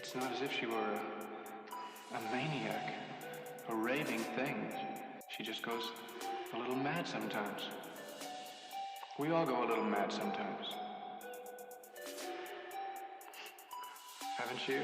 It's not as if she were a maniac, a raving thing. She just goes a little mad sometimes. We all go a little mad sometimes. Haven't you?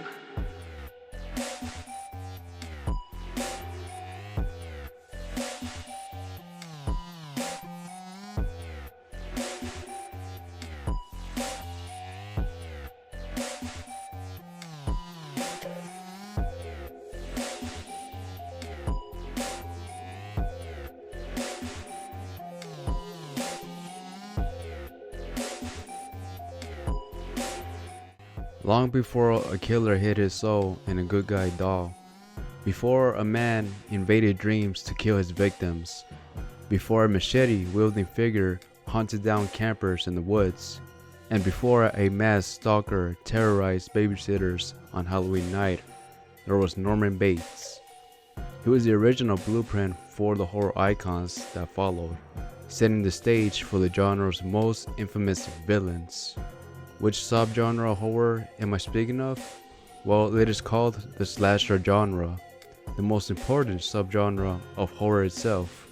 Long before a killer hid his soul in a good guy doll, before a man invaded dreams to kill his victims, before a machete-wielding figure hunted down campers in the woods, and before a masked stalker terrorized babysitters on Halloween night, there was Norman Bates. He was the original blueprint for the horror icons that followed, setting the stage for the genre's most infamous villains. Which subgenre of horror am I speaking of? Well, it is called the slasher genre, the most important subgenre of horror itself.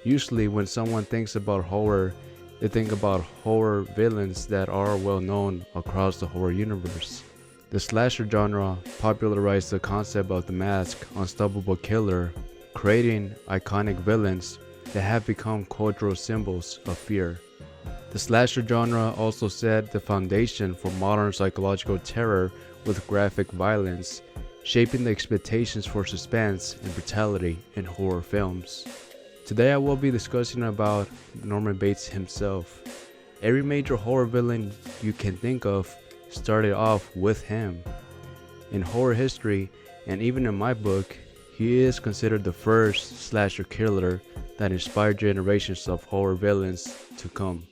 Usually when someone thinks about horror, they think about horror villains that are well known across the horror universe. The slasher genre popularized the concept of the masked, unstoppable killer, creating iconic villains that have become cultural symbols of fear. The slasher genre also set the foundation for modern psychological terror with graphic violence, shaping the expectations for suspense and brutality in horror films. Today I will be discussing about Norman Bates himself. Every major horror villain you can think of started off with him. In horror history, and even in my book, he is considered the first slasher killer that inspired generations of horror villains to come.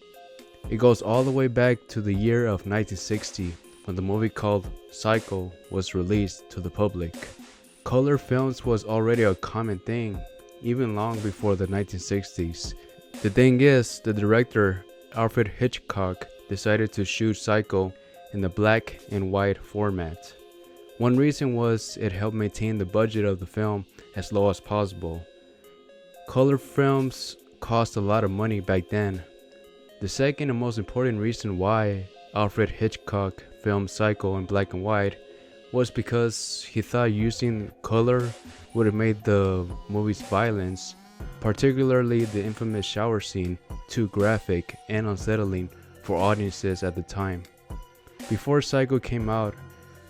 It goes all the way back to the year of 1960 when the movie called Psycho was released to the public. Color films was already a common thing even long before the 1960s. The thing is, the director Alfred Hitchcock decided to shoot Psycho in the black and white format. One reason was it helped maintain the budget of the film as low as possible. Color films cost a lot of money back then. The second and most important reason why Alfred Hitchcock filmed Psycho in black and white was because he thought using color would have made the movie's violence, particularly the infamous shower scene, too graphic and unsettling for audiences at the time. Before Psycho came out,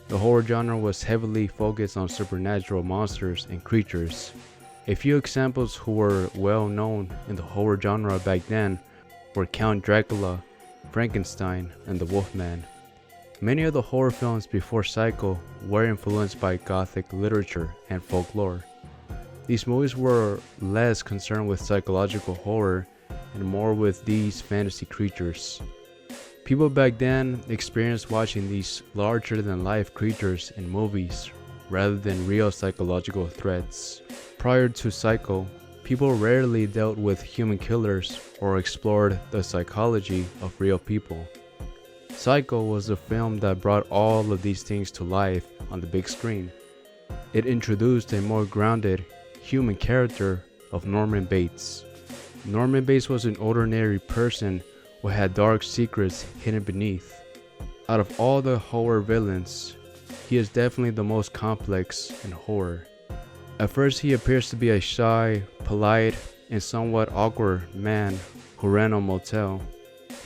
the horror genre was heavily focused on supernatural monsters and creatures. A few examples who were well known in the horror genre back then were Count Dracula, Frankenstein, and the Wolfman. Many of the horror films before Psycho were influenced by Gothic literature and folklore. These movies were less concerned with psychological horror and more with these fantasy creatures. People back then experienced watching these larger-than-life creatures in movies rather than real psychological threats. Prior to Psycho, people rarely dealt with human killers or explored the psychology of real people. Psycho was a film that brought all of these things to life on the big screen. It introduced a more grounded, human character of Norman Bates. Norman Bates was an ordinary person who had dark secrets hidden beneath. Out of all the horror villains, he is definitely the most complex in horror. At first, he appears to be a shy, polite, and somewhat awkward man who ran a motel.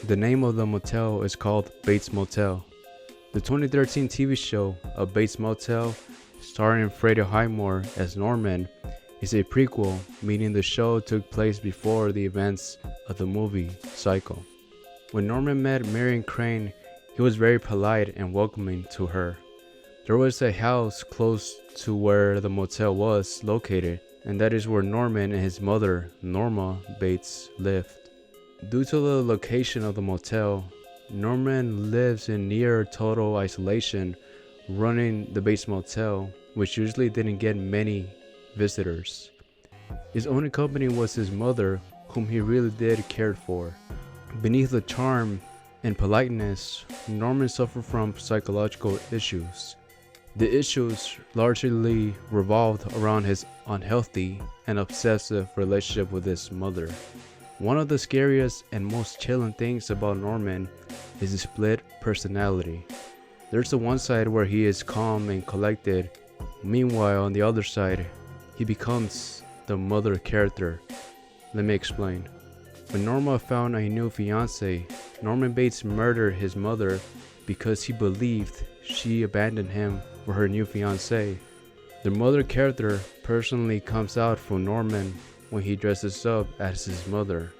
The name of the motel is called Bates Motel. The 2013 TV show of Bates Motel, starring Freddie Highmore as Norman, is a prequel, meaning the show took place before the events of the movie Psycho. When Norman met Marion Crane, he was very polite and welcoming to her. There was a house close to where the motel was located, and that is where Norman and his mother, Norma Bates, lived. Due to the location of the motel, Norman lives in near total isolation, running the Bates Motel, which usually didn't get many visitors. His only company was his mother, whom he really did care for. Beneath the charm and politeness, Norman suffered from psychological issues. The issues largely revolved around his unhealthy and obsessive relationship with his mother. One of the scariest and most chilling things about Norman is his split personality. There's the one side where he is calm and collected, meanwhile on the other side, he becomes the mother character. Let me explain. When Norma found a new fiance, Norman Bates murdered his mother because he believed she abandoned him for her new fiance. The mother character personally comes out for Norman when he dresses up as his mother.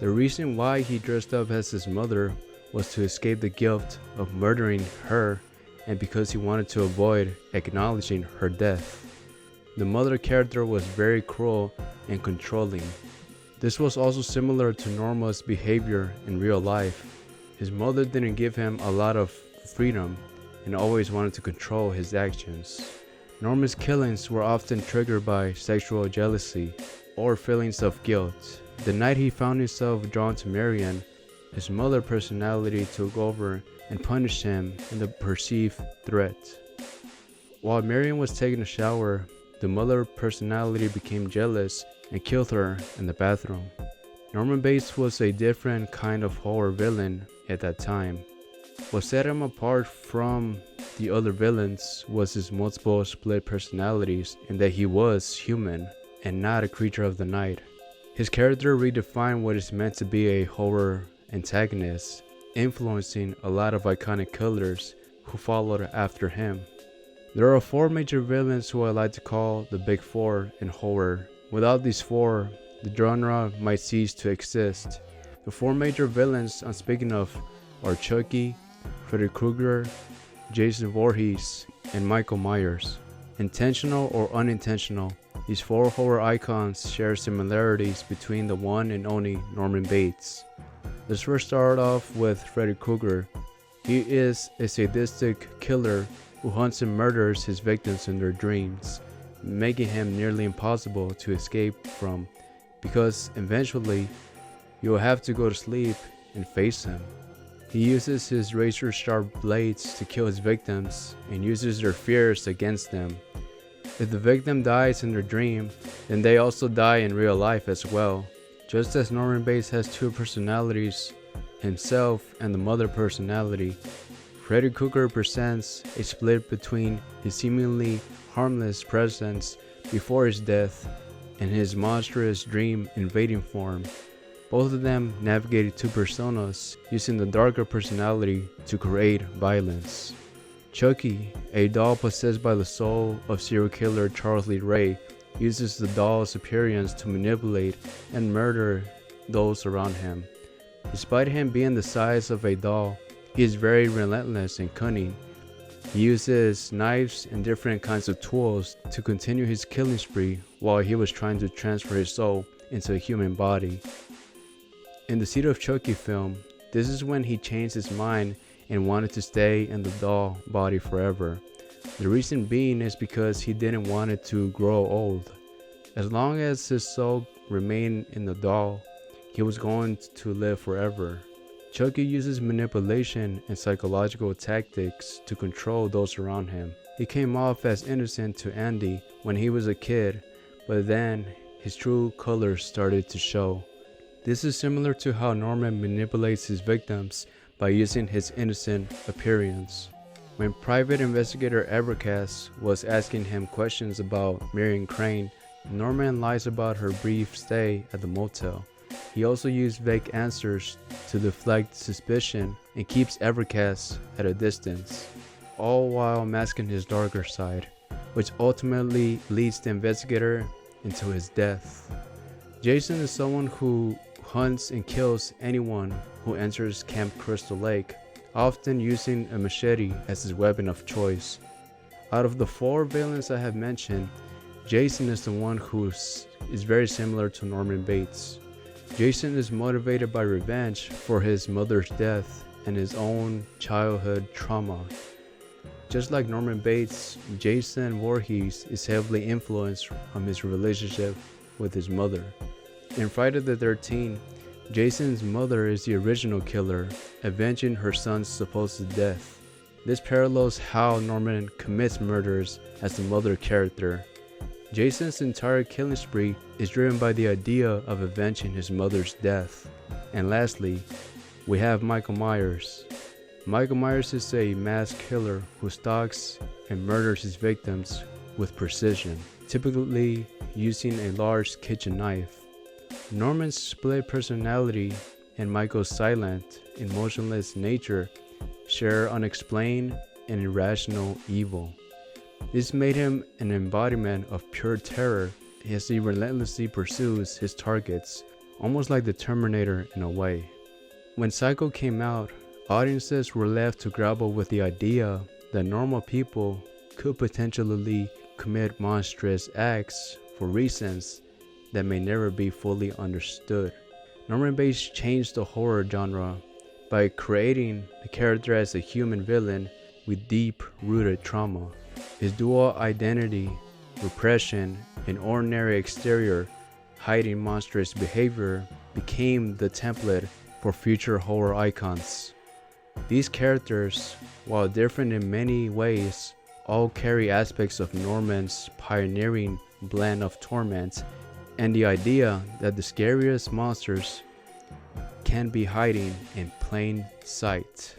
The reason why he dressed up as his mother was to escape the guilt of murdering her and because he wanted to avoid acknowledging her death. The mother character was very cruel and controlling. This was also similar to Norma's behavior in real life. His mother didn't give him a lot of freedom and always wanted to control his actions. Norman's killings were often triggered by sexual jealousy or feelings of guilt. The night he found himself drawn to Marion, his mother personality took over and punished him in the perceived threat. While Marion was taking a shower, the mother personality became jealous and killed her in the bathroom. Norman Bates was a different kind of horror villain at that time. What set him apart from the other villains was his multiple split personalities and that he was human and not a creature of the night. His character redefined what is meant to be a horror antagonist, influencing a lot of iconic killers who followed after him. There are 4 major villains who I like to call the Big Four in horror. Without these 4, the genre might cease to exist. The 4 major villains I'm speaking of are Chucky, Freddy Krueger, Jason Voorhees, and Michael Myers. Intentional or unintentional, these 4 horror icons share similarities between the one and only Norman Bates. Let's first start off with Freddy Krueger. He is a sadistic killer who hunts and murders his victims in their dreams, making him nearly impossible to escape from, because eventually you'll have to go to sleep and face him. He uses his razor-sharp blades to kill his victims and uses their fears against them. If the victim dies in their dream, then they also die in real life as well. Just as Norman Bates has 2 personalities, himself and the mother personality, Freddy Krueger presents a split between his seemingly harmless presence before his death and his monstrous dream invading form. Both of them navigated 2 personas, using the darker personality to create violence. Chucky, a doll possessed by the soul of serial killer Charles Lee Ray, uses the doll's appearance to manipulate and murder those around him. Despite him being the size of a doll, he is very relentless and cunning. He uses knives and different kinds of tools to continue his killing spree while he was trying to transfer his soul into a human body. In the Seed of Chucky film, this is when he changed his mind and wanted to stay in the doll body forever. The reason being is because he didn't want it to grow old. As long as his soul remained in the doll, he was going to live forever. Chucky uses manipulation and psychological tactics to control those around him. He came off as innocent to Andy when he was a kid, but then his true colors started to show. This is similar to how Norman manipulates his victims by using his innocent appearance. When private investigator Evercast was asking him questions about Marion Crane, Norman lies about her brief stay at the motel. He also used vague answers to deflect suspicion and keeps Evercast at a distance, all while masking his darker side, which ultimately leads the investigator into his death. Jason is someone who hunts and kills anyone who enters Camp Crystal Lake, often using a machete as his weapon of choice. Out of the 4 villains I have mentioned, Jason is the one who is very similar to Norman Bates. Jason is motivated by revenge for his mother's death and his own childhood trauma. Just like Norman Bates, Jason Voorhees is heavily influenced from his relationship with his mother. In Friday the 13th, Jason's mother is the original killer, avenging her son's supposed death. This parallels how Norman commits murders as the mother character. Jason's entire killing spree is driven by the idea of avenging his mother's death. And lastly, we have Michael Myers. Michael Myers is a mass killer who stalks and murders his victims with precision, typically using a large kitchen knife. Norman's split personality and Michael's silent, emotionless nature share unexplained and irrational evil. This made him an embodiment of pure terror as he relentlessly pursues his targets, almost like the Terminator in a way. When Psycho came out, audiences were left to grapple with the idea that normal people could potentially commit monstrous acts for reasons that may never be fully understood. Norman Bates changed the horror genre by creating the character as a human villain with deep-rooted trauma. His dual identity, repression, and ordinary exterior hiding monstrous behavior became the template for future horror icons. These characters, while different in many ways, all carry aspects of Norman's pioneering blend of torment and the idea that the scariest monsters can be hiding in plain sight.